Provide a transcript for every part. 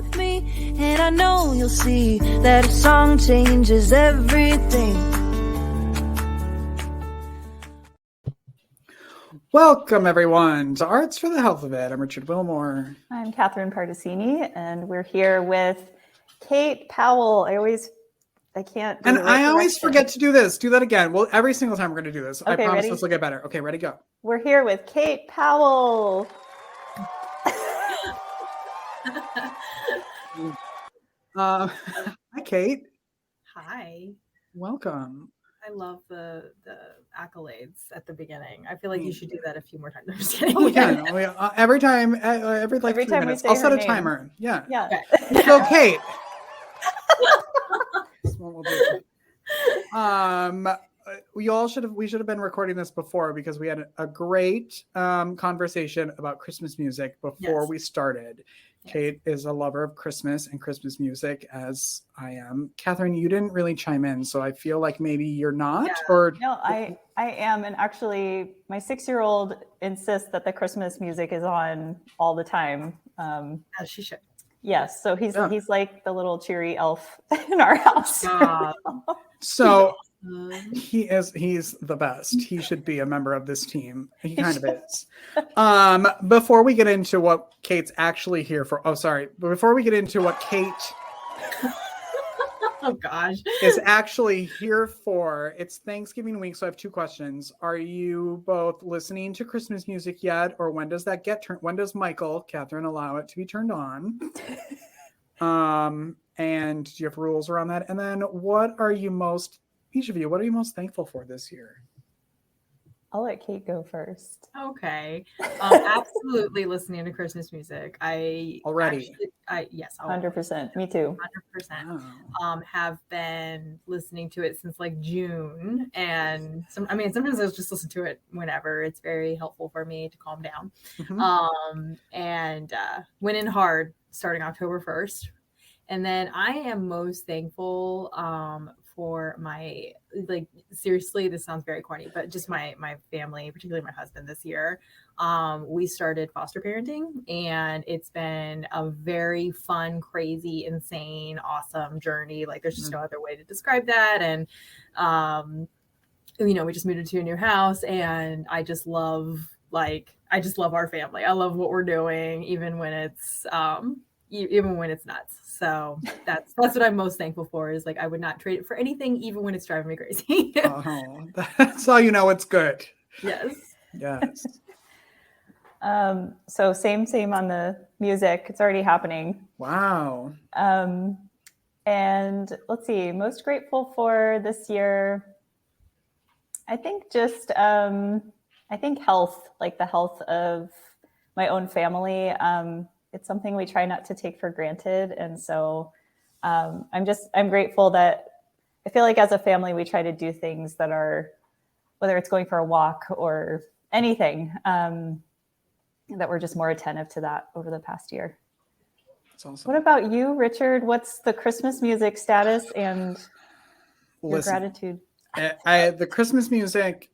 with me, and I know you'll see that a song changes everything. Welcome, everyone, to Arts for the Health of It. I'm Richard Wilmore. I'm Catherine Pardesini, and we're here with Kate Powell. I can't do And the right I always direction. forget to do this. Do that again. Well, every single time we're going to do this. I Okay, promise ready? this will get better. Okay, ready, go. We're here with Kate Powell. Hi, Kate. Hi. Welcome. I love the accolades at the beginning. I feel like you should do that a few more times. I'm just kidding. Oh, we can. Every time, every 3 minutes. I'll set a timer. Yeah. Yeah. Okay. So, Kate. This one will do. We should have been recording this before because we had a great conversation about Christmas music before we started. Yes. Kate is a lover of Christmas and Christmas music, as I am. Catherine, you didn't really chime in, so I feel like maybe you're not. Yeah. Or no, I am, and actually, my 6-year-old insists that the Christmas music is on all the time. As she should. Yes, so he's like the little cheery elf in our house. So he's the best. He should be a member of this team. He kind of is. Before we get into what Kate's actually here for, before we get into what Kate oh gosh is actually here for, it's Thanksgiving week, so I have 2 questions. Are you both listening to Christmas music yet, or when does that get turned? When does Michael, Catherine, allow it to be turned on? And do you have rules around that? And then each of you, what are you most thankful for this year? I'll let Kate go first. Okay. Absolutely listening to Christmas music. Yes, 100%. Me too. 100%. Wow. Have been listening to it since like June, and sometimes I just listen to it whenever. It's very helpful for me to calm down. Mm-hmm. And went in hard starting October 1st, and then I am most thankful for my, like, seriously, this sounds very corny, but just my family, particularly my husband this year. We started foster parenting, and it's been a very fun, crazy, insane, awesome journey. Like, there's just no other way to describe that. And, we just moved into a new house, and I just love our family. I love what we're doing, even when it's nuts. So that's what I'm most thankful for, is like, I would not trade it for anything, even when it's driving me crazy. Oh, that's how you know it's good. Yes. Yes. So same on the music. It's already happening. Wow. And let's see, most grateful for this year. I think just, health, like the health of my own family. It's something we try not to take for granted. And so I'm grateful that I feel like as a family, we try to do things that are, whether it's going for a walk or anything, that we're just more attentive to that over the past year. That's awesome. What about you, Richard? What's the Christmas music status and your gratitude? The Christmas music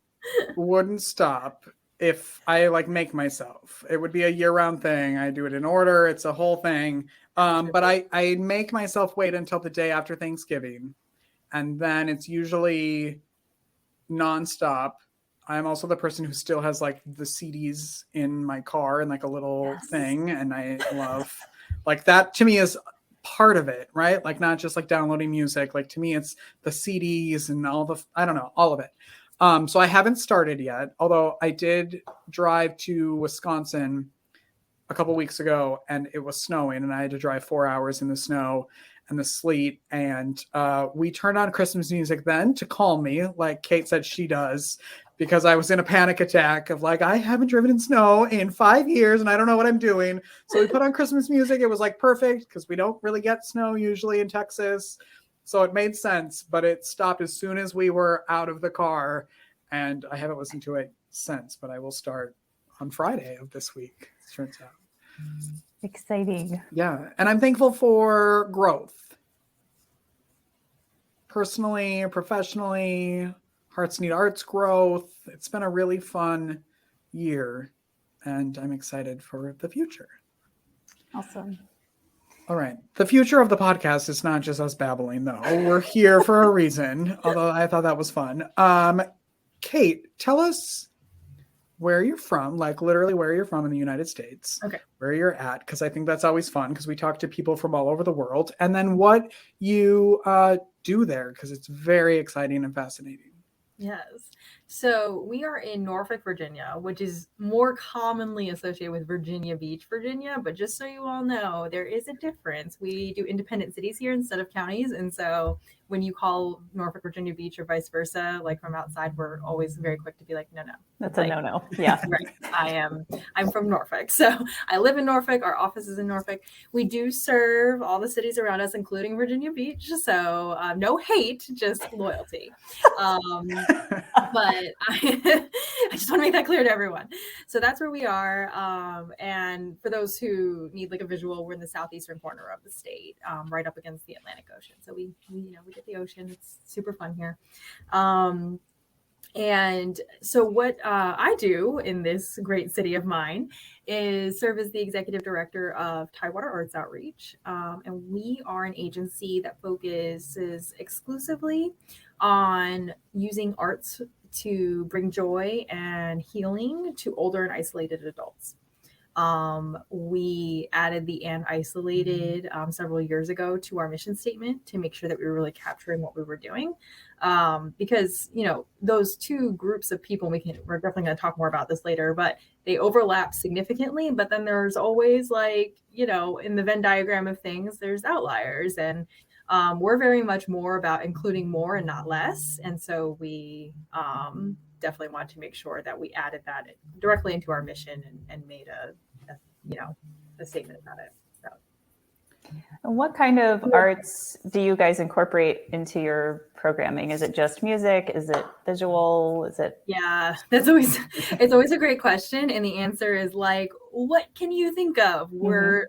wouldn't stop if I make myself. It would be a year-round thing. I do it in order. It's a whole thing. But I make myself wait until the day after Thanksgiving, and then it's usually nonstop. I'm also the person who still has the CDs in my car and a little thing, and I love that. To me is part of it, right? Not just downloading music. To me, it's the CDs and all of it. So I haven't started yet, although I did drive to Wisconsin a couple weeks ago, and it was snowing, and I had to drive 4 hours in the snow and the sleet. And we turned on Christmas music then to calm me, like Kate said she does, because I was in a panic attack of I haven't driven in snow in 5 years and I don't know what I'm doing. So we put on Christmas music. It was perfect because we don't really get snow usually in Texas. So it made sense, but it stopped as soon as we were out of the car, and I haven't listened to it since, but I will start on Friday of this week, it turns out. Exciting. Yeah, and I'm thankful for growth. Personally, professionally, Hearts Need Arts growth. It's been a really fun year, and I'm excited for the future. Awesome. All right. The future of the podcast is not just us babbling, though. We're here for a reason, although I thought that was fun. Kate, tell us where you're from, like literally where you're from in the United States, Okay. where you're at, because I think that's always fun because we talk to people from all over the world, and then what you do there, because it's very exciting and fascinating. Yes. So we are in Norfolk, Virginia, which is more commonly associated with Virginia Beach, Virginia. But just so you all know, there is a difference. We do independent cities here instead of counties. And so when you call Norfolk, Virginia Beach or vice versa, like from outside, we're always very quick to be like, no. That's like, a no. Yeah. Right. I'm from Norfolk. So I live in Norfolk. Our office is in Norfolk. We do serve all the cities around us, including Virginia Beach. So no hate, just loyalty. But I just want to make that clear to everyone. So that's where we are. And for those who need like a visual, we're in the southeastern corner of the state, right up against the Atlantic Ocean. So we get the ocean. It's super fun here. And so what I do in this great city of mine is serve as the executive director of Tidewater Arts Outreach. And we are an agency that focuses exclusively on using arts to bring joy and healing to older and isolated adults. We added the and isolated several years ago to our mission statement to make sure that we were really capturing what we were doing. Because, those two groups of people, we're definitely going to talk more about this later, but they overlap significantly. But then there's always in the Venn diagram of things, there's outliers. And we're very much more about including more and not less. And so we definitely wanted to make sure that we added that directly into our mission and made a statement about it. So. And what kind of arts do you guys incorporate into your programming? Is it just music? Is it visual? Is it? Yeah, it's always a great question. And the answer is what can you think of? We're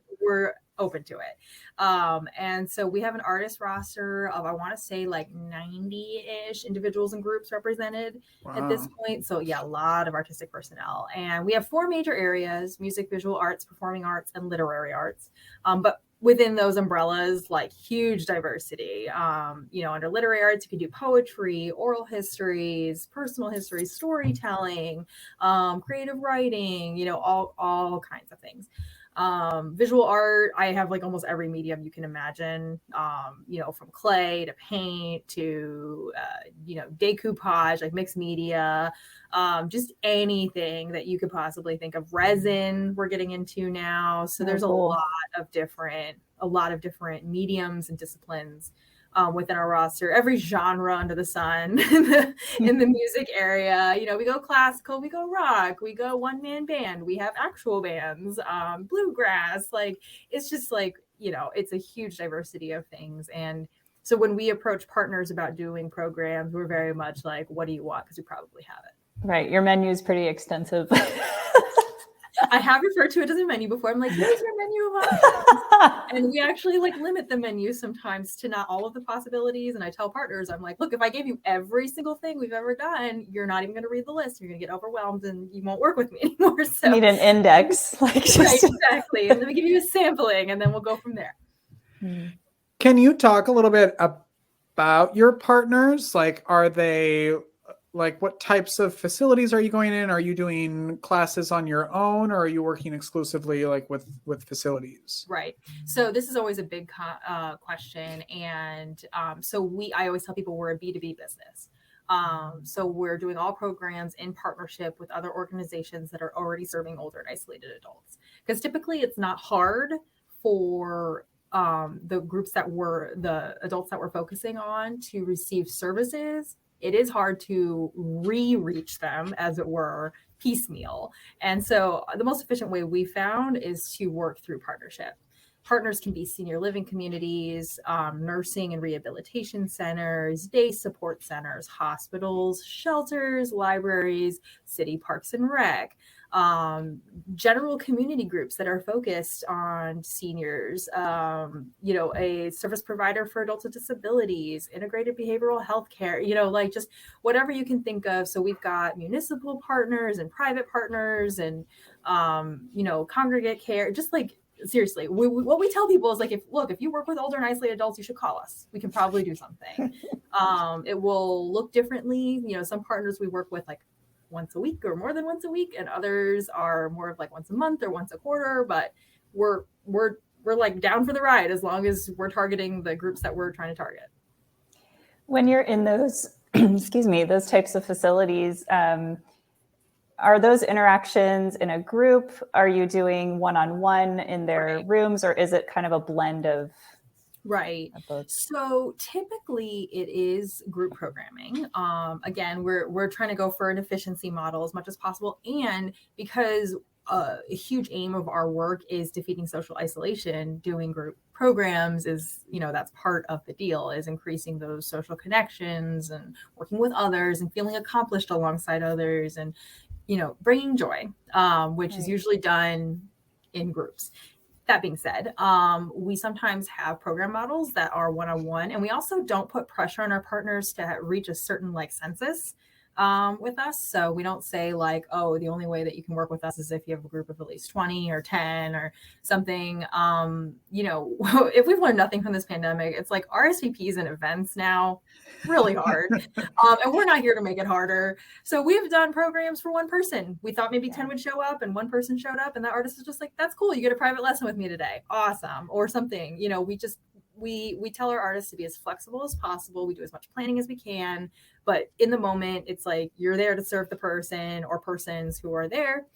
open to it. And so we have an artist roster of, I want to say 90-ish individuals and groups represented at this point. So yeah, a lot of artistic personnel. And we have 4 major areas: music, visual arts, performing arts, and literary arts. But within those umbrellas, huge diversity. Under literary arts, you can do poetry, oral histories, personal histories, storytelling, creative writing, all kinds of things. Visual art, I have almost every medium you can imagine, from clay to paint to, decoupage, mixed media, just anything that you could possibly think of. Resin, we're getting into now. So there's a lot of different mediums and disciplines within our roster, every genre under the sun in the music area. We go classical, we go rock, we go one-man band, we have actual bands, bluegrass. It's just it's a huge diversity of things. And so when we approach partners about doing programs, we're very much what do you want? Because we probably have it. Right. Your menu is pretty extensive. I have referred to it as a menu before. I'm here's your menu of options. And we actually limit the menu sometimes to not all of the possibilities. And I tell partners, I'm look, if I gave you every single thing we've ever done, you're not even going to read the list. You're going to get overwhelmed and you won't work with me anymore. So you need an index. Right, exactly. And then we give you a sampling and then we'll go from there. Can you talk a little bit about your partners? Are they what types of facilities are you going in? Are you doing classes on your own, or are you working exclusively with facilities? Right. So this is always a big question. And I always tell people we're a B2B business. So we're doing all programs in partnership with other organizations that are already serving older and isolated adults. Because typically it's not hard for the adults that we're focusing on to receive services. It is hard to reach them, as it were, piecemeal. And so the most efficient way we found is to work through partnership. Partners can be senior living communities, nursing and rehabilitation centers, day support centers, hospitals, shelters, libraries, city parks and rec, general community groups that are focused on seniors, a service provider for adults with disabilities, integrated behavioral health care, just whatever you can think of. So we've got municipal partners and private partners and, congregate care, just seriously, what we tell people is like, if you work with older and isolated adults, you should call us. We can probably do something. It will look differently. You know, some partners we work with like once a week or more than once a week, and others are more of like once a month or once a quarter. But we're like down for the ride as long as we're targeting the groups that we're trying to target. When you're in those, excuse me, those types of facilities, are those interactions in a group? Are you doing one-on-one in their rooms, or is it kind of a blend of? Right. So typically it is group programming. Again, we're trying to go for an efficiency model as much as possible. And because a huge aim of our work is defeating social isolation, doing group programs is, you know, that's part of the deal, is increasing those social connections and working with others and feeling accomplished alongside others and, you know, bringing joy, which is usually done in groups. That being said, we sometimes have program models that are one-on-one, and we also don't put pressure on our partners to reach a certain like census with us. So we don't say like, oh, the only way that you can work with us is if you have a group of at least 20 or 10 or something. You know, if we've learned nothing from this pandemic, it's like RSVPs and events now really hard. And we're not here to make it harder. So we've done programs for one person. We thought maybe 10 would show up, and one person showed up, and that artist was just like, that's cool. You get a private lesson with me today. Awesome. Or something, you know, we tell our artists to be as flexible as possible. We do as much planning as we can, but in the moment, it's like, you're there to serve the person or persons who are there.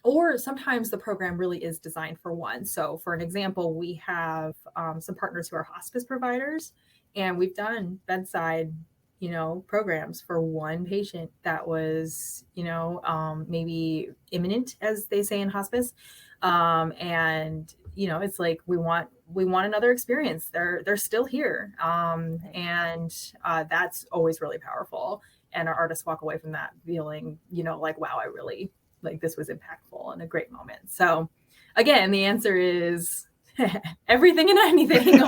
Or sometimes the program really is designed for one. So for an example, we have some partners who are hospice providers, and we've done bedside, you know, programs for one patient that was, you know, maybe imminent, as they say in hospice. And, you know, it's like, we want another experience. They're still here. And that's always really powerful. And our artists walk away from that feeling, you know, like, wow, I really, like, this was impactful and a great moment. So again, the answer is everything and anything.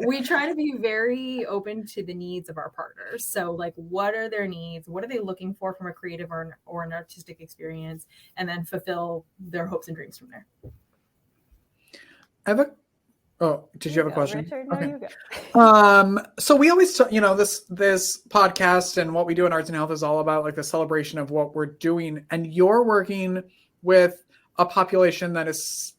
We try to be very open to the needs of our partners. So like, what are their needs? What are they looking for from a creative or an artistic experience? And then fulfill their hopes and dreams from there. Did you have a question? Richard, no, okay. You go. So we always, you know, this podcast and what we do in Arts and Health is all about like the celebration of what we're doing. And you're working with a population that is,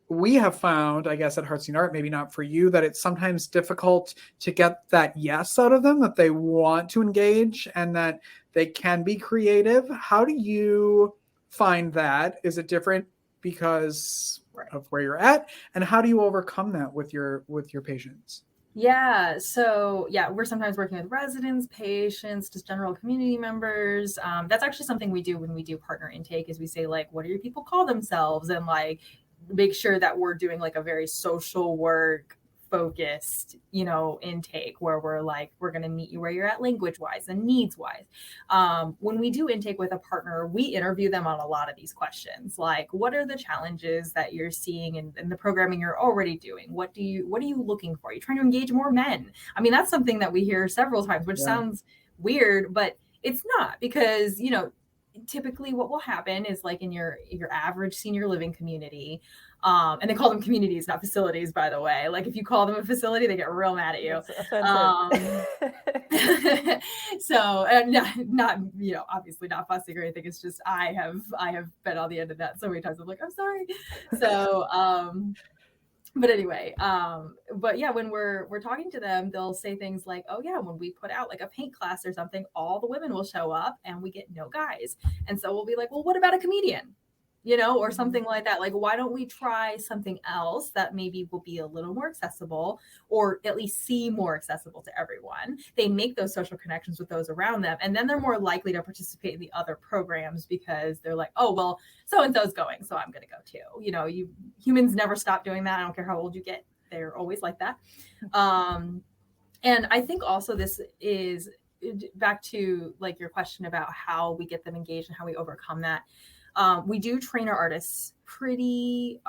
we have found, I guess, at Hearts and Art, maybe not for you, that it's sometimes difficult to get that yes out of them, that they want to engage and that they can be creative. How do you find that? Is it different because of where you're at? And how do you overcome that with your patients? Yeah. So yeah, we're sometimes working with residents, patients, just general community members. That's actually something we do when we do partner intake, is we say like, what do your people call themselves? And like, make sure that we're doing like a very social work focused, you know, intake where we're like, we're going to meet you where you're at language wise and needs wise. When we do intake with a partner, we interview them on a lot of these questions. Like, what are the challenges that you're seeing in the programming you're already doing? What are you looking for? Are you trying to engage more men? I mean, that's something that we hear several times, which sounds weird, but it's not, because, you know, typically what will happen is like in your average senior living community, and they call them communities, not facilities, by the way. Like if you call them a facility, they get real mad at you. So not, you know, obviously not fussing or anything. It's just, I have been on the end of that so many times. I'm like, I'm sorry. So, but anyway, but yeah, when we're talking to them, they'll say things like, oh yeah, when we put out like a paint class or something, all the women will show up and we get no guys. And so we'll be like, well, what about a comedian? You know, or something like that. Like, why don't we try something else that maybe will be a little more accessible, or at least seem more accessible to everyone? They make those social connections with those around them, and then they're more likely to participate in the other programs because they're like, oh, well, so-and-so's going, so I'm going to go too. You know, humans never stop doing that. I don't care how old you get. They're always like that. And I think also this is back to like your question about how we get them engaged and how we overcome that. We do train our artists pretty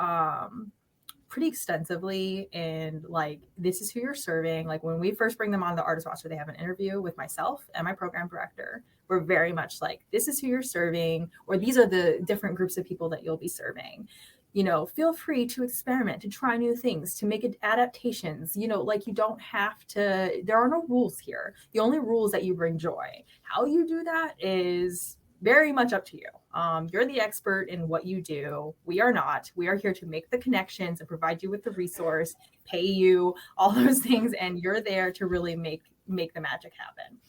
extensively, and like, this is who you're serving. Like when we first bring them on the artist roster, they have an interview with myself and my program director. we're very much like, this is who you're serving, or these are the different groups of people that you'll be serving. You know, feel free to experiment, to try new things, to make adaptations. You know, like, you don't have to, there are no rules here. The only rule is that you bring joy. How you do that is very much up to you. You're the expert in what you do. We are not. We are here to make the connections and provide you with the resource, pay you, all those things, and you're there to really make the magic happen.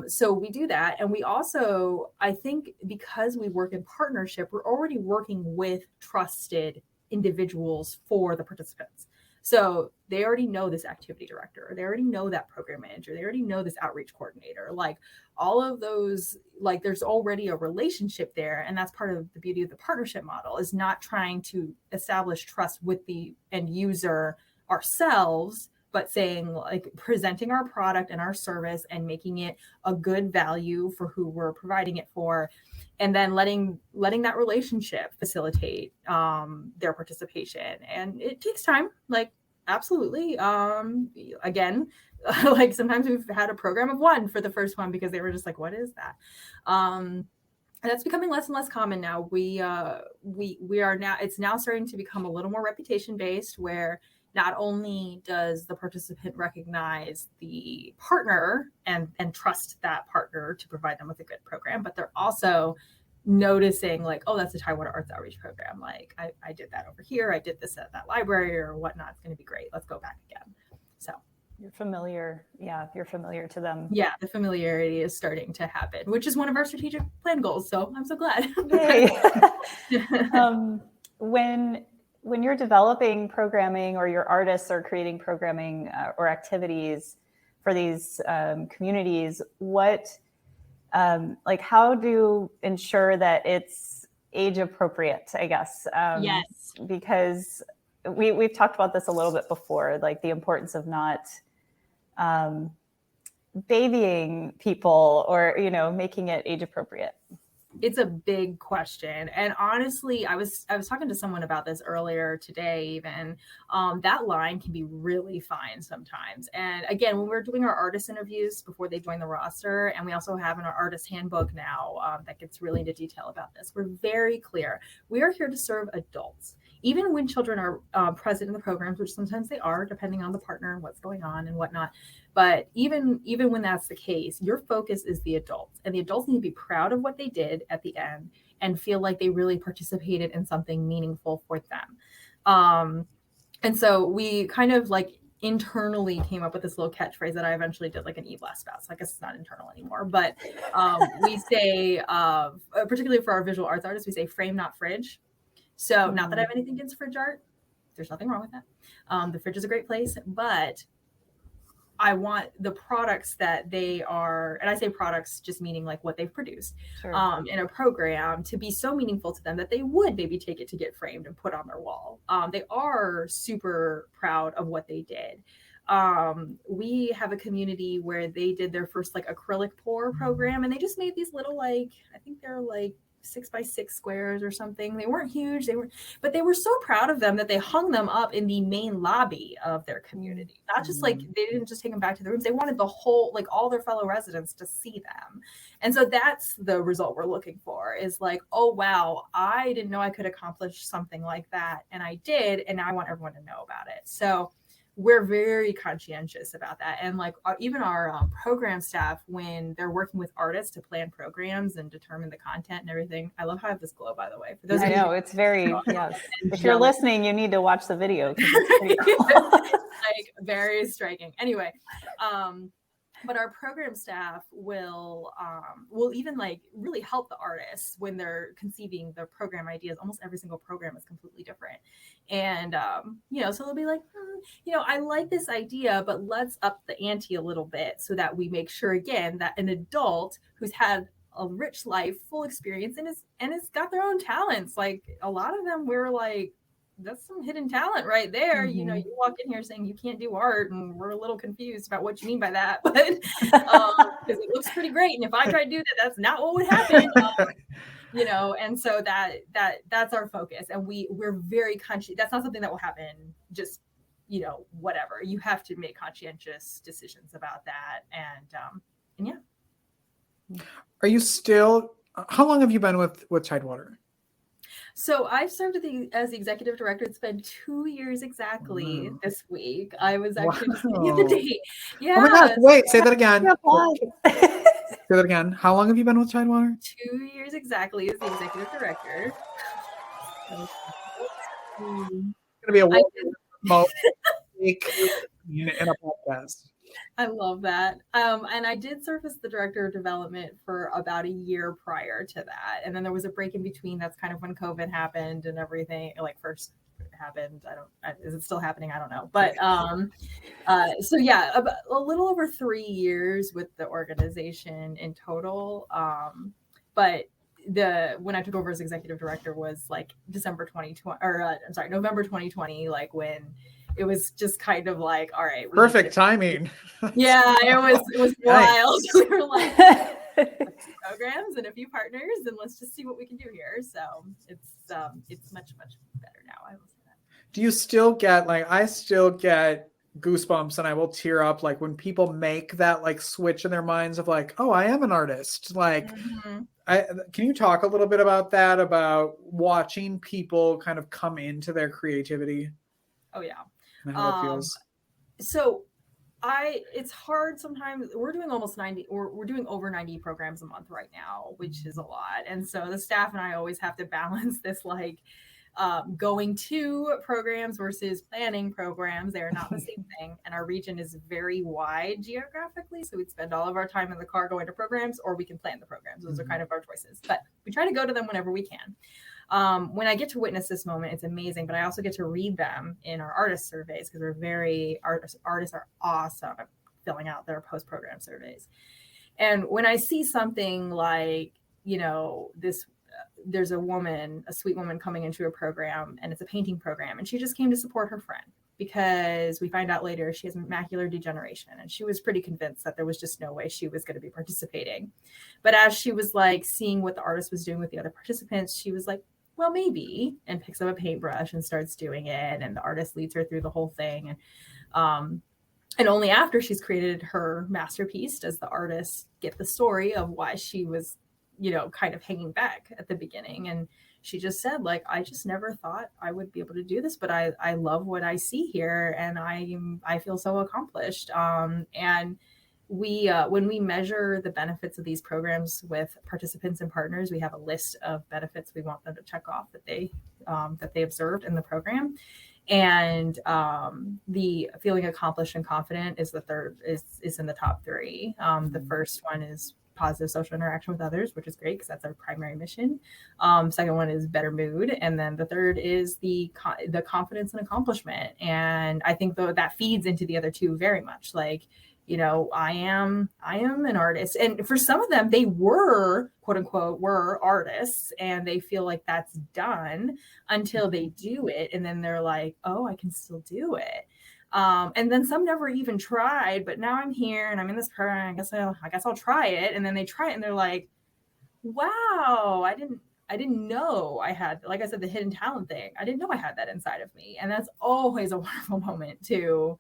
So we do that. And we also, I think, because we work in partnership, we're already working with trusted individuals for the participants. So they already know this activity director, they already know that program manager, they already know this outreach coordinator, like all of those, like there's already a relationship there. And that's part of the beauty of the partnership model, is not trying to establish trust with the end user ourselves, but saying, like, presenting our product and our service and making it a good value for who we're providing it for, and then letting that relationship facilitate their participation. And it takes time, like, absolutely. Again, like, sometimes we've had a program of one for the first one because they were just like, what is that? And that's becoming less and less common now. We are now, it's now starting to become a little more reputation based, where not only does the participant recognize the partner and trust that partner to provide them with a good program, but they're also noticing, like, oh, that's a Tidewater Arts Outreach program. Like, I did that over here. I did this at that library or whatnot. It's going to be great. Let's go back again. So You're familiar. Yeah, you're familiar to them. yeah, the familiarity is starting to happen, which is one of our strategic plan goals. So I'm so glad. When you're developing programming, or your artists are creating programming or activities for these communities, what, like, how do you ensure that it's age appropriate, I guess? Yes. Because we've talked about this a little bit before, like the importance of not babying people, or, you know, making it age appropriate. It's a big question. And honestly, I was talking to someone about this earlier today, even. That line can be really fine sometimes. And again, when we're doing our artist interviews before they join the roster, and we also have in our artist handbook now that gets really into detail about this, we're very clear. We are here to serve adults. Even when children are present in the programs, which sometimes they are, depending on the partner and what's going on and whatnot. But even when that's the case, your focus is the adults, and the adults need to be proud of what they did at the end and feel like they really participated in something meaningful for them. And so we kind of, like, internally came up with this little catchphrase that I eventually did, like, an e-blast about. So I guess it's not internal anymore, but we say, particularly for our visual arts artists, we say frame, not fridge. So not that I have anything against fridge art. There's nothing wrong with that. The fridge is a great place, but I want the products that they are, and I say products just meaning like what they've produced, Sure. In a program, to be so meaningful to them that they would maybe take it to get framed and put on their wall. They are super proud of what they did. We have a community where they did their first, like, acrylic pour program, and they just made these little, like, I think they're like 6x6 squares or something. They weren't huge, but they were so proud of them that they hung them up in the main lobby of their community. Not just like, they didn't just take them back to the rooms, they wanted the whole, like, all their fellow residents to see them. And so that's the result we're looking for, is like, oh wow, I didn't know I could accomplish something like that, and I did, and now I want everyone to know about it. So we're very conscientious about that. And like even our program staff, when they're working with artists to plan programs and determine the content and everything. I love how I have this glow, by the way. For those I know, it's very, yes. If you're listening, you need to watch the video, because it's pretty cool. Like, very striking. Anyway, but our program staff will even, like, really help the artists when they're conceiving their program ideas. Almost every single program is completely different. And, so they'll be like, I like this idea, but let's up the ante a little bit so that we make sure, again, that an adult who's had a rich life, full experience, and has got their own talents. Like, a lot of them, we're like, that's some hidden talent right there. Mm-hmm. You walk in here saying you can't do art, and we're a little confused about what you mean by that, but because it looks pretty great, and if I tried to do that, that's not what would happen. And so that's our focus, and we're very conscious. That's not something that will happen just whatever. You have to make conscientious decisions about that, and yeah. Are you still? How long have you been with Tidewater? So I've served as the executive director. It's been 2 years exactly this week. I was actually just looking at the Wow. date. Yeah. Oh my gosh! Wait, say that again. Applause. Say that again. How long have you been with Tidewater? 2 years exactly as the executive director. It's gonna be a I remote week in a podcast. I love that. And I did serve as the director of development for about a year prior to that. And then there was a break in between. That's kind of when COVID happened and everything like first happened. Is it still happening? I don't know. But so yeah, about a little over 3 years with the organization in total. But when I took over as executive director was like December 2020, or I'm sorry, November 2020, like when it was just kind of like, all right, Perfect timing. Yeah, it was wild. Nice. We were like programs and a few partners, and let's just see what we can do here. So it's much better now. I will say that. Do you still get I still get goosebumps and I will tear up like when people make that like switch in their minds of like, oh, I am an artist. Like, can you talk a little bit about that? About watching people kind of come into their creativity? Oh yeah. And how that feels. So it's hard sometimes. We're doing almost 90 or we're doing over 90 programs a month right now, which is a lot. And so the staff and I always have to balance this like going to programs versus planning programs. They are not the same thing. And our region is very wide geographically. So we'd spend all of our time in the car going to programs, or we can plan the programs. Those are kind of our choices. But we try to go to them whenever we can. When I get to witness this moment, it's amazing, but I also get to read them in our artist surveys because artists are awesome at filling out their post-program surveys. And when I see something like, there's a sweet woman coming into a program, and it's a painting program, and she just came to support her friend because we find out later she has macular degeneration, and she was pretty convinced that there was just no way she was going to be participating. But as she was like seeing what the artist was doing with the other participants, she was like, well, maybe, and picks up a paintbrush and starts doing it. And the artist leads her through the whole thing. And only after she's created her masterpiece does the artist get the story of why she was, kind of hanging back at the beginning. And she just said, like, I just never thought I would be able to do this, but I love what I see here. And I feel so accomplished. And we when we measure the benefits of these programs with participants and partners, we have a list of benefits we want them to check off that they observed in the program. And the feeling accomplished and confident is the third is in the top three. The first one is positive social interaction with others, which is great because that's our primary mission. Second one is better mood, and then the third is the confidence and accomplishment. And I think that feeds into the other two very much. Like, I am an artist. And for some of them, they were, quote unquote, were artists, and they feel like that's done until they do it. And then they're like, oh, I can still do it. And then some never even tried, but now I'm here and I'm in this program. I guess I'll try it. And then they try it and they're like, wow, I didn't know I had, like I said, the hidden talent thing. I didn't know I had that inside of me. And that's always a wonderful moment to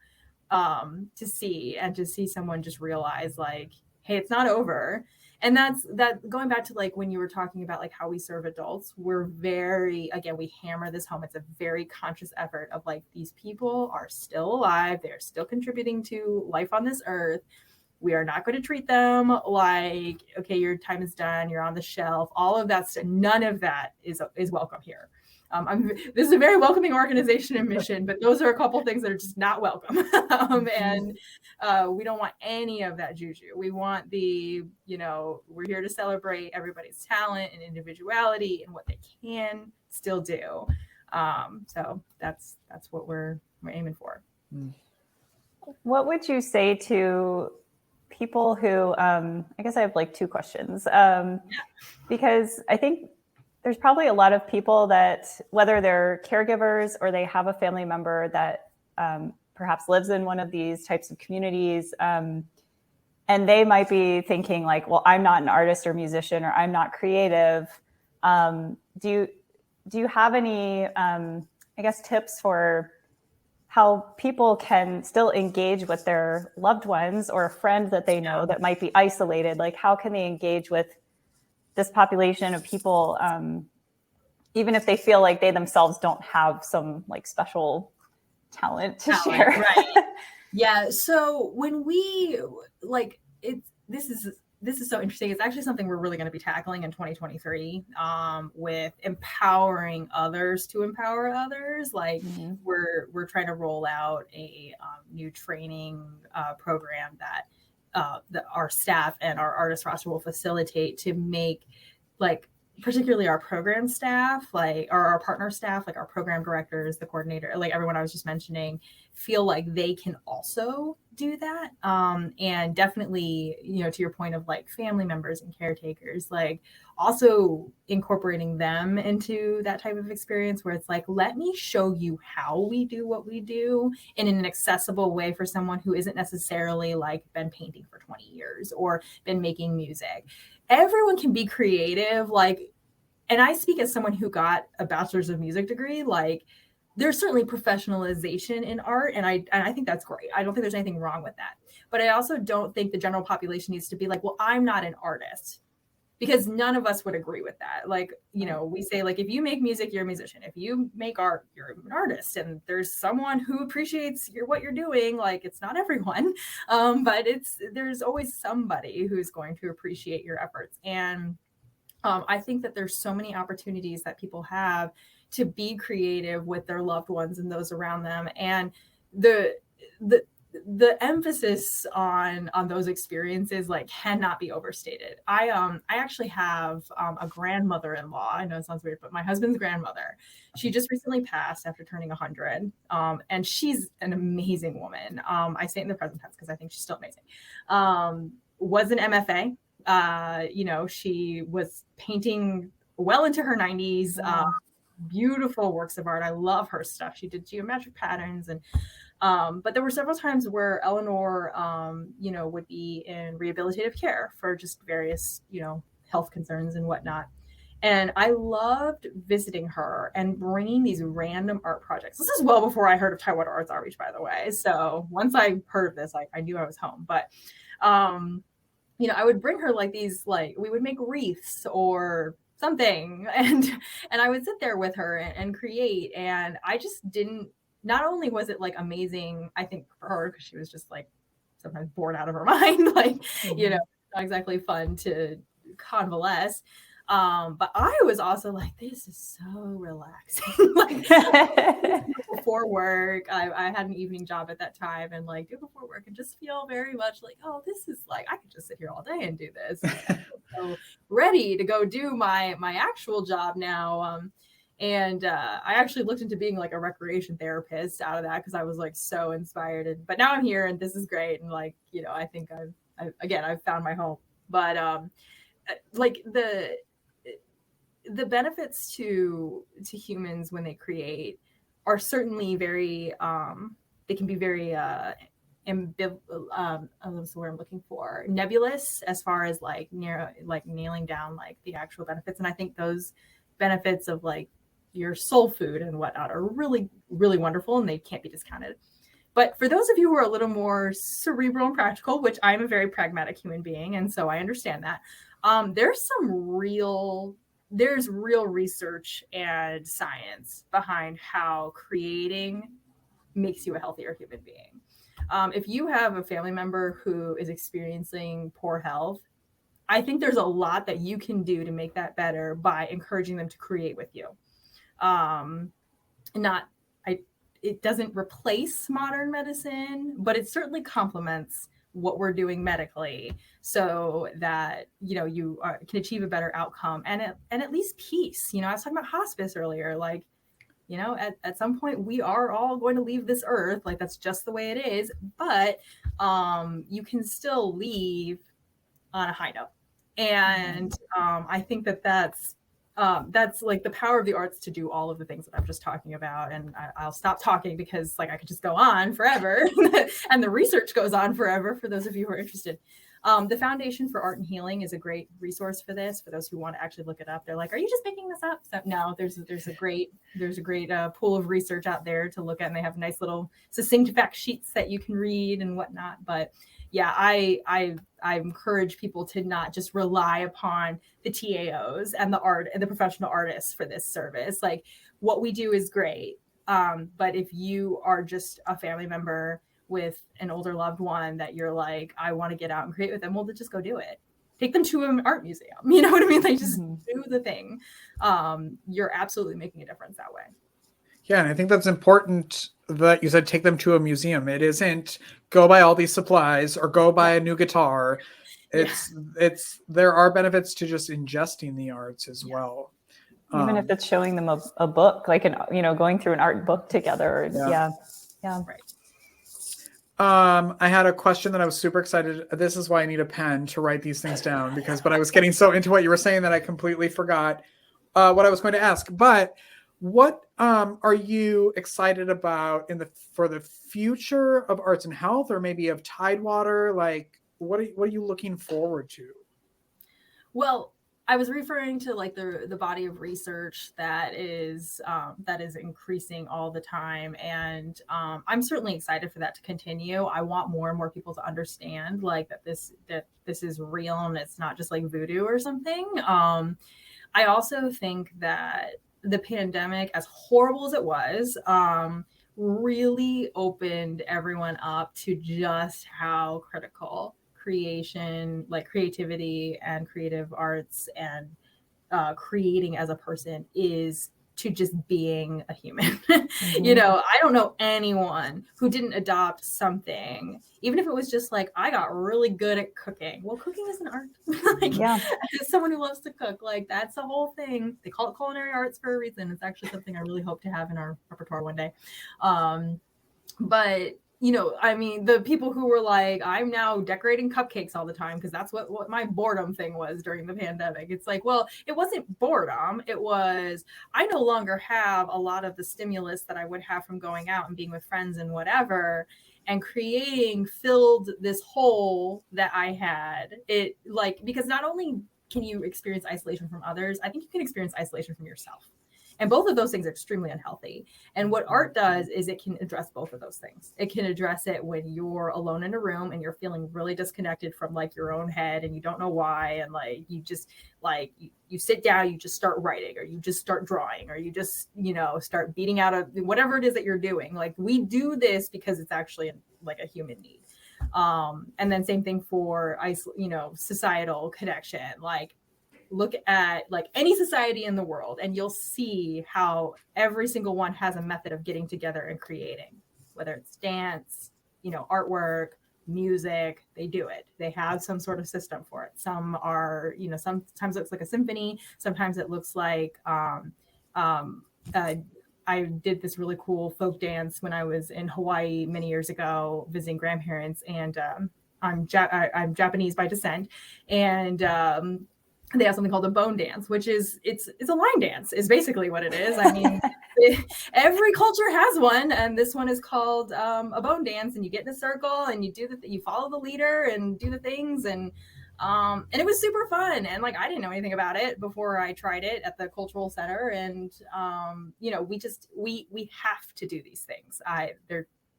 see someone just realize like, hey, it's not over. And that's going back to like when you were talking about like how we serve adults, we hammer this home. It's a very conscious effort of like, these people are still alive. They're still contributing to life on this earth. We are not going to treat them like, okay, your time is done, you're on the shelf. All of that, none of that is welcome here. This is a very welcoming organization and mission, but those are a couple things that are just not welcome. And we don't want any of that juju. We want we're here to celebrate everybody's talent and individuality and what they can still do. So that's what we're aiming for. What would you say to people who, I guess I have like two questions, because I think there's probably a lot of people that, whether they're caregivers or they have a family member that perhaps lives in one of these types of communities, and they might be thinking like, well, I'm not an artist or musician, or I'm not creative. Do you have any, I guess, tips for how people can still engage with their loved ones or a friend that they know that might be isolated. Like, how can they engage with this population of people, even if they feel like they themselves don't have some like special talent to share? Right. Yeah. So when we like it, this is so interesting. It's actually something we're really going to be tackling in 2023, with empowering others to empower others. Like we're trying to roll out a new training program that our staff and our artist roster will facilitate to make, like, particularly our program staff, like, or our partner staff, like our program directors, the coordinator, like everyone I was just mentioning, feel like they can also do that. And definitely, you know, to your point of like family members and caretakers, like also incorporating them into that type of experience where it's like, let me show you how we do what we do in an accessible way for someone who isn't necessarily like been painting for 20 years or been making music. Everyone can be creative, like, and I speak as someone who got a bachelor's of music degree. Like, there's certainly professionalization in art, and I think that's great. I don't think there's anything wrong with that. But I also don't think the general population needs to be like, well, I'm not an artist, because none of us would agree with that. Like, you know, we say, like, if you make music, you're a musician. If you make art, you're an artist. And there's someone who appreciates what you're doing. Like, it's not everyone, but there's always somebody who's going to appreciate your efforts. And I think that there's so many opportunities that people have to be creative with their loved ones and those around them. And the emphasis on those experiences, like, cannot be overstated. I actually have a grandmother-in-law. I know it sounds weird, but my husband's grandmother, she just recently passed after turning 100. And she's an amazing woman. I say it in the present tense because I think she's still amazing. Was an MFA. You know, she was painting well into her 90s. Beautiful works of art. I love her stuff. She did geometric patterns, and but there were several times where Eleanor, you know, would be in rehabilitative care for just various, you know, health concerns and whatnot. And I loved visiting her and bringing these random art projects. This is well before I heard of Tidewater Arts Outreach, by the way. So once I heard of this, I knew I was home. But you know, I would bring her like these, like, we would make wreaths or something, and I would sit there with her and create. And I just didn't, not only was it like amazing, I think, for her, because she was just like sometimes bored out of her mind, like, you know, not exactly fun to convalesce. But I was also like, this is so relaxing. Like, before work, I had an evening job at that time, and like do before work and just feel very much like, oh, this is like, I could just sit here all day and do this. And so ready to go do my actual job now. And I actually looked into being like a recreation therapist out of that, because I was like so inspired. But now I'm here, and this is great. And like, you know, I think I've found my home. But like the benefits to humans when they create are certainly very they can be very what's the word I'm looking for, nebulous, as far as like nailing down like the actual benefits. And I think those benefits of like your soul food and whatnot are really, really wonderful, and they can't be discounted. But for those of you who are a little more cerebral and practical, which I'm a very pragmatic human being, and so I understand that, there's real research and science behind how creating makes you a healthier human being. If you have a family member who is experiencing poor health, I think there's a lot that you can do to make that better by encouraging them to create with you. It doesn't replace modern medicine, but it certainly complements what we're doing medically, so that, you know, you can achieve a better outcome and at least peace. You know, I was talking about hospice earlier. Like, you know, at some point we are all going to leave this earth. Like, that's just the way it is. But you can still leave on a high note. And I think that's like the power of the arts to do all of the things that I'm just talking about. And I'll stop talking, because like I could just go on forever and the research goes on forever for those of you who are interested. The Foundation for Art and Healing is a great resource for this, for those who want to actually look it up. They're like, are you just making this up? So no, there's a great pool of research out there to look at, and they have nice little succinct fact sheets that you can read and whatnot. But yeah, I encourage people to not just rely upon the TAOs and the art and the professional artists for this service. Like, what we do is great. But if you are just a family member with an older loved one that you're like, I want to get out and create with them, well, then just go do it. Take them to an art museum. You know what I mean? Like, just do the thing. You're absolutely making a difference that way. Yeah, and I think that's important that you said take them to a museum. It isn't go buy all these supplies or go buy a new guitar. It's there are benefits to just ingesting the arts as well. Even if it's showing them a book, like going through an art book together. Yeah. Right. I had a question that I was super excited. This is why I need a pen to write these things down but I was getting so into what you were saying that I completely forgot what I was going to ask. But what are you excited about for the future of arts and health, or maybe of Tidewater? Like, what are you looking forward to? Well, I was referring to like the body of research that is increasing all the time, and I'm certainly excited for that to continue. I want more and more people to understand like that this is real and it's not just like voodoo or something. I also think that the pandemic, as horrible as it was, really opened everyone up to just how critical creativity and creative arts and creating as a person is to just being a human. I don't know anyone who didn't adopt something, even if it was just like, I got really good at cooking. Well, cooking is an art. As someone who loves to cook, like, that's the whole thing. They call it culinary arts for a reason. It's actually something I really hope to have in our repertoire one day. But the people who were like, I'm now decorating cupcakes all the time because that's what my boredom thing was during the pandemic. It's like, well, it wasn't boredom. It was, I no longer have a lot of the stimulus that I would have from going out and being with friends and whatever. And creating filled this hole that I had. It because not only can you experience isolation from others, I think you can experience isolation from yourself. And both of those things are extremely unhealthy. And what art does is it can address both of those things. It can address it when you're alone in a room and you're feeling really disconnected from like your own head and you don't know why. And like, you just like, you sit down, you just start writing, or you just start drawing, or you just, start beating out of whatever it is that you're doing. Like, we do this because it's actually like a human need. And then same thing for societal connection. Like, look at like any society in the world and you'll see how every single one has a method of getting together and creating, whether it's dance, artwork, music. They do it. They have some sort of system for it. Some are, sometimes it looks like a symphony. Sometimes it looks like I did this really cool folk dance when I was in Hawaii many years ago visiting grandparents, and I'm Japanese by descent, and they have something called a bone dance, which is it's a line dance is basically what it is. I mean, every culture has one, and this one is called a bone dance, and you get in a circle and you do you follow the leader and do the things, and it was super fun. And like, I didn't know anything about it before I tried it at the cultural center, and we have to do these things.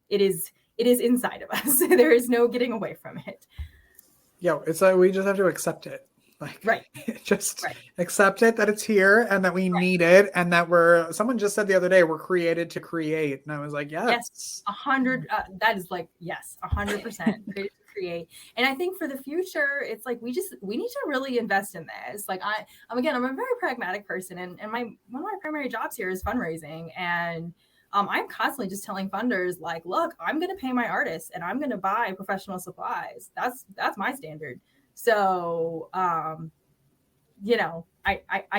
It is inside of us. There is no getting away from it. Yeah, it's like we just have to accept it. Like, right. Just accept it, that it's here and that we need it, and that someone just said the other day, we're created to create. And I was like, yes. 100. That is like, yes, 100% created to create. And I think for the future, it's like, we need to really invest in this. Like I'm a very pragmatic person, and one of my primary jobs here is fundraising. And I'm constantly just telling funders, like, look, I'm going to pay my artists and I'm going to buy professional supplies. That's my standard. So, I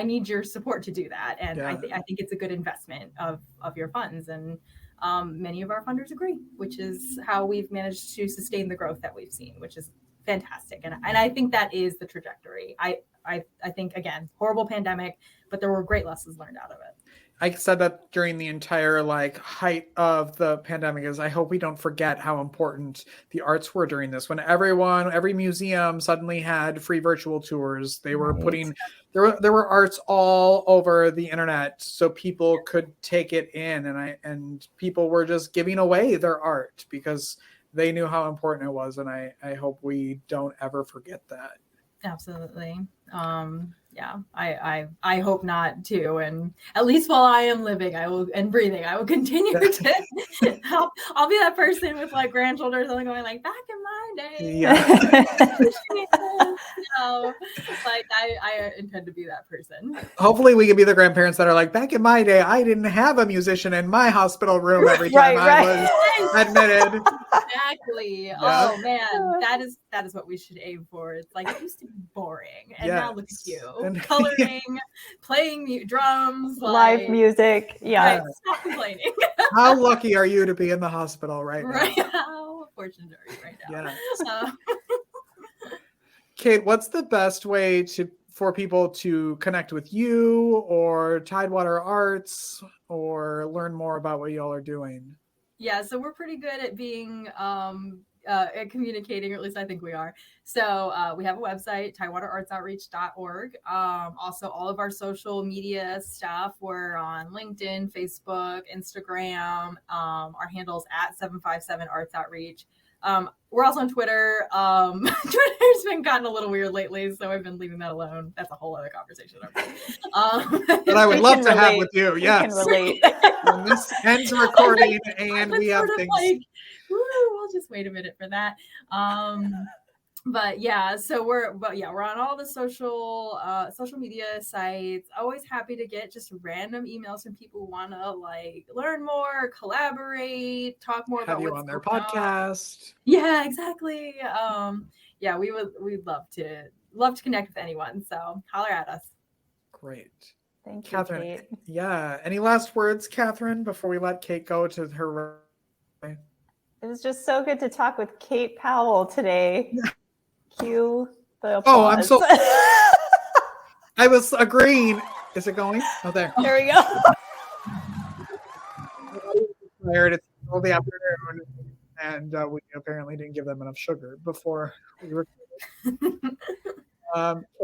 need your support to do that. And I think it's a good investment of your funds. And many of our funders agree, which is how we've managed to sustain the growth that we've seen, which is fantastic. And I think that is the trajectory. I think, again, horrible pandemic, but there were great lessons learned out of it. I said that during the entire like height of the pandemic is I hope we don't forget how important the arts were during this. When every museum suddenly had free virtual tours, they were putting there were arts all over the internet so people could take it in, and people were just giving away their art because they knew how important it was, and I hope we don't ever forget that. Absolutely. Yeah, I hope not too. And at least while I am living, I will and breathing, I will continue to I'll be that person with like grandchildren or something going like back in my day. Yeah. Like I intend to be that person. Hopefully we can be the grandparents that are like, back in my day, I didn't have a musician in my hospital room every time I was admitted. Exactly. Yeah. Oh man, that is what we should aim for. It's like it used to be boring, and now look at you, coloring, playing drums, live music. Yeah. Right, stop complaining. How lucky are you to be in the hospital right now? Right. How fortunate are you right now? Yeah. Kate, what's the best way for people to connect with you or Tidewater Arts or learn more about what y'all are doing? Yeah, so we're pretty good at being at communicating, or at least I think we are. So we have a website, tidewaterartsoutreach.org. Also, all of our social media stuff, we're on LinkedIn, Facebook, Instagram. Our handle's at 757 Arts Outreach. We're also on Twitter. Twitter's been gotten a little weird lately, so I've been leaving that alone. That's a whole other conversation. But I would love to have with you. Yes. We can relate. When this ends recording and we have things. Like, we'll just wait a minute for that. But yeah, so we're on all the social media sites. Always happy to get just random emails from people who want to like learn more, collaborate, talk more about what's on their podcast. Yeah, exactly. Yeah, we'd love to connect with anyone. So holler at us. Great. Thank you, Catherine. Kate. Yeah. Any last words, Catherine, before we let Kate go to her? It was just so good to talk with Kate Powell today. Cue the applause. Oh, I'm so. I was agreeing. Is it going? Oh, there. There we go. Tired. It's all the afternoon, and we apparently didn't give them enough sugar before we recorded.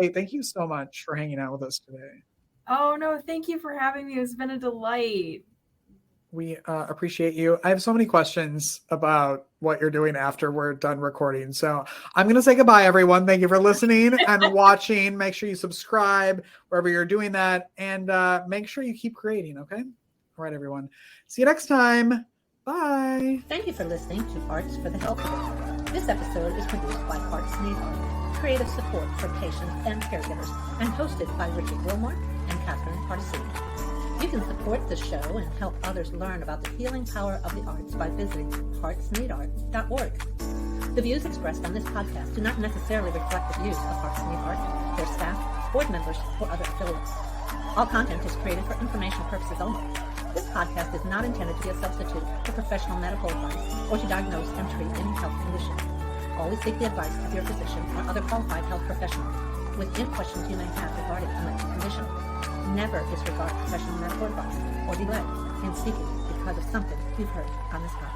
Kate, thank you so much for hanging out with us today. Oh no, thank you for having me. It's been a delight. We appreciate you. I have so many questions about what you're doing after we're done recording. So I'm going to say goodbye, everyone. Thank you for listening and watching. Make sure you subscribe wherever you're doing that. And make sure you keep creating, okay? All right, everyone. See you next time. Bye. Thank you for listening to Arts for the Health of It. This episode is produced by Hearts Need Art, creative support for patients and caregivers, and hosted by Richard Wilmore and Catherine Particini. You can support the show and help others learn about the healing power of the arts by visiting heartsneedart.org. The views expressed on this podcast do not necessarily reflect the views of Hearts Need Art, their staff, board members, or other affiliates. All content is created for informational purposes only. This podcast is not intended to be a substitute for professional medical advice or to diagnose and treat any health condition. Always seek the advice of your physician or other qualified health professional with any questions you may have regarding a medical condition. Never disregard professional medical advice or delay in seeking because of something you've heard on this podcast.